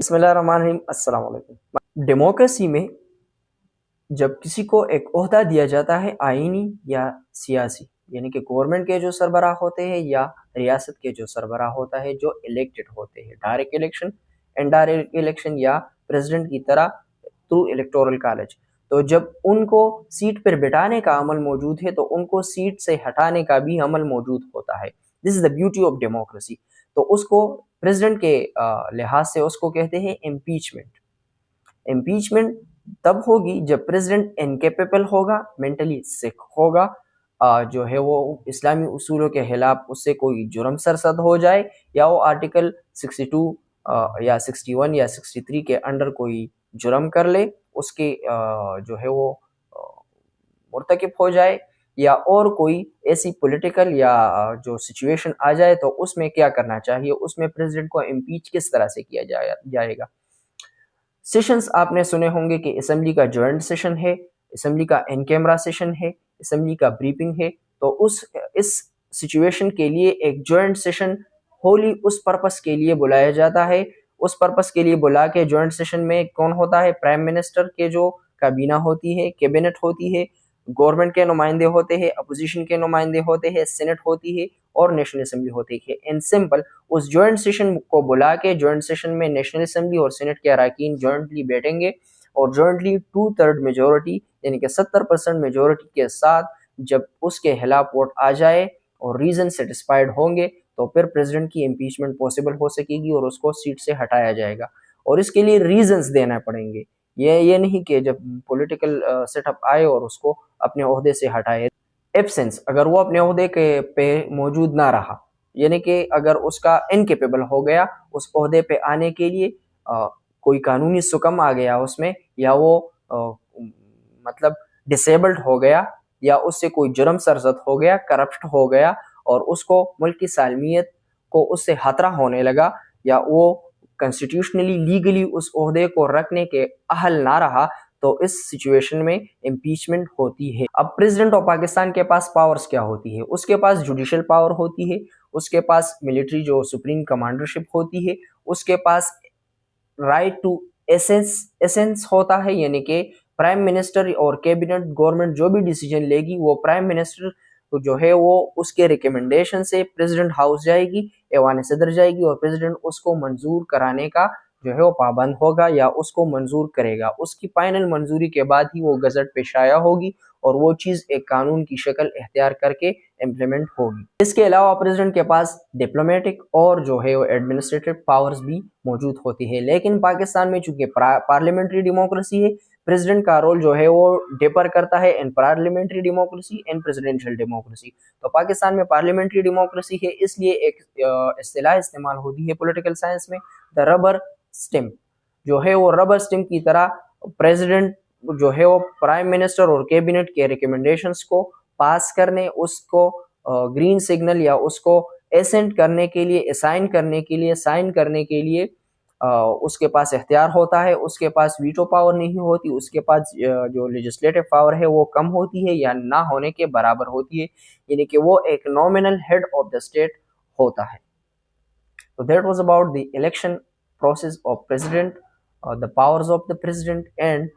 بسم اللہ الرحمن الرحیم. السلام علیکم. ڈیموکریسی میں جب کسی کو ایک عہدہ دیا جاتا ہے آئینی یا سیاسی، یعنی کہ گورنمنٹ کے جو سربراہ ہوتے ہیں یا ریاست کے جو سربراہ ہوتا ہے جو الیکٹڈ ہوتے ہیں، ڈائریکٹ الیکشن، انڈائریکٹ الیکشن یا پریزیڈنٹ کی طرح تھرو الیکٹورل کالج، تو جب ان کو سیٹ پر بٹھانے کا عمل موجود ہے تو ان کو سیٹ سے ہٹانے کا بھی عمل موجود ہوتا ہے. دس از دا بیوٹی آف ڈیموکریسی. تو اس کو پریزیڈنٹ کے لحاظ سے اس کو کہتے ہیں امپیچمنٹ. امپیچمنٹ تب ہوگی جب پریزیڈنٹ انکیپیبل ہوگا، مینٹلی سک ہوگا، جو ہے وہ اسلامی اصولوں کے خلاف اس سے کوئی جرم سرزد ہو جائے، یا وہ آرٹیکل 62 یا 61 یا 63 کے انڈر کوئی جرم کر لے، اس کے جو ہے وہ مرتکب ہو جائے، یا اور کوئی ایسی پولیٹیکل یا جو سچویشن آ جائے تو اس میں کیا کرنا چاہیے، اس میں پریزیڈنٹ کو امپیچ کس طرح سے کیا جائے گا. سیشنز آپ نے سنے ہوں گے کہ اسمبلی کا جوائنٹ سیشن ہے، اسمبلی کا ان کیمرا سیشن ہے، اسمبلی کا بریفنگ ہے. تو اس سچویشن کے لیے ایک جوائنٹ سیشن ہولی اس پرپس کے لیے بلایا جاتا ہے. اس پرپس کے لیے بلا کے جوائنٹ سیشن میں کون ہوتا ہے؟ پرائم منسٹر کے جو کابینہ ہوتی ہے، کیبنٹ ہوتی ہے، گورنمنٹ کے نمائندے ہوتے ہیں، اپوزیشن کے نمائندے ہوتے ہیں، سینٹ ہوتی ہے اور نیشنل اسمبلی ہوتی ہے. ان سمپل اس جوائنٹ سیشن کو بلا کے جوائنٹ سیشن میں نیشنل اسمبلی اور سینٹ کے اراکین جوائنٹلی بیٹھیں گے اور جوائنٹلی 2/3 میجورٹی یعنی کہ 70% میجورٹی کے ساتھ جب اس کے خلاف ووٹ آ جائے اور ریزن سیٹسفائیڈ ہوں گے تو پھر پریزیڈنٹ کی امپیچمنٹ پاسبل ہو سکے گی اور اس کو سیٹ سے ہٹایا جائے گا. اور اس کے لیے ریزنز دینا پڑیں گے. یہ نہیں کہ جب پولیٹیکل سیٹ اپ آئے اور اس کو اپنے عہدے سے ہٹائے. ایبسنس، اگر وہ اپنے عہدے کے پہ موجود نہ رہا، یعنی کہ اگر اس کا انکیپیبل ہو گیا اس عہدے پہ آنے کے لیے، کوئی قانونی سکم آ گیا اس میں، یا وہ مطلب ڈسیبلڈ ہو گیا، یا اس سے کوئی جرم سرزد ہو گیا، کرپٹ ہو گیا اور اس کو ملک کی سالمیت کو اس سے خطرہ ہونے لگا، یا وہ کنسٹیٹیوشنلی لیگلی اس عہدے کو رکھنے کے اہل نہ رہا، تو اس سچویشن میں امپیچمنٹ ہوتی ہے. اب پریزیڈنٹ آف پاکستان کے پاس پاورز کیا ہوتی ہے؟ اس کے پاس جوڈیشل پاور ہوتی ہے، اس کے پاس ملٹری جو سپریم کمانڈرشپ ہوتی ہے، اس کے پاس رائٹ ٹو ایسنس ہوتا ہے، یعنی کہ پرائم منسٹر اور کیبنٹ گورنمنٹ جو بھی ڈیسیجن لے گی وہ پرائم منسٹر جو ہے وہ اس کے ریکمنڈیشن سے پریزیڈنٹ ہاؤس جائے گی، ایوان صدر جائے گی اور پریزیڈنٹ اس کو منظور کرانے کا جو ہے وہ پابند ہوگا یا اس کو منظور کرے گا. اس کی فائنل منظوری کے بعد ہی وہ گزٹ پہ شائع ہوگی اور وہ چیز ایک قانون کی شکل اختیار کر کے امپلیمنٹ ہوگی. اس کے علاوہ پریزیڈنٹ کے پاس ڈپلومیٹک اور جو ہے وہ ایڈمنسٹریٹو پاورز بھی موجود ہوتی ہے. لیکن پاکستان میں چونکہ پارلیمنٹری ڈیموکریسی ہے، پریزیڈنٹ کا رول جو ہے وہ ڈیپر کرتا ہے in parliamentary democracy in presidential democracy. تو پاکستان میں پارلیمنٹری ڈیموکریسی ہے، اس لیے ایک اصطلاح استعمال ہوتی ہے پولیٹیکل سائنس میں، دا ربر سٹمپ. جو ہے وہ ربر سٹمپ کی طرح پریزیڈنٹ جو ہے وہ پرائم منسٹر اور کیبنٹ کے ریکمنڈیشنز کو پاس کرنے، اس کو گرین سگنل یا اس کو ایسنٹ کرنے کے لیے، اسائن کرنے کے لیے، سائن کرنے کے لیے اس کے پاس اختیار ہوتا ہے. اس کے پاس ویٹو پاور نہیں ہوتی، اس کے پاس جو لیجسلیٹو پاور ہے وہ کم ہوتی ہے یا نہ ہونے کے برابر ہوتی ہے، یعنی کہ وہ ایک nominal head of the state ہوتا ہے. So that was about the election process of president, the powers of the president and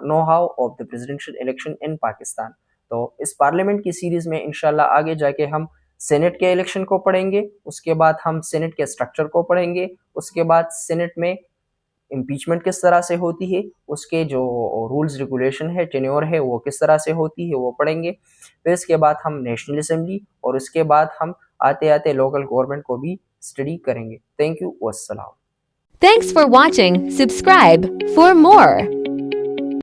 know-how of the presidential election in Pakistan. تو اس پارلیمنٹ کی سیریز میں انشاءاللہ آگے جا کے ہم سینٹ کے الیکشن کو پڑھیں گے، اس کے بعد ہم سینٹ کے سٹرکچر کو پڑھیں گے، اس کے بعد سینٹ میں امپیچمنٹ کس طرح سے ہوتی ہے، اس کے جو رولز ریگولیشن ہے، ٹینیور ہے، وہ کس طرح سے ہوتی ہے وہ پڑھیں گے. پھر اس کے بعد ہم نیشنل اسمبلی اور اس کے بعد ہم آتے آتے لوکل گورنمنٹ کو بھی اسٹڈی کریں گے. تھینک یو، والسلام. Thanks for watching. Subscribe for more.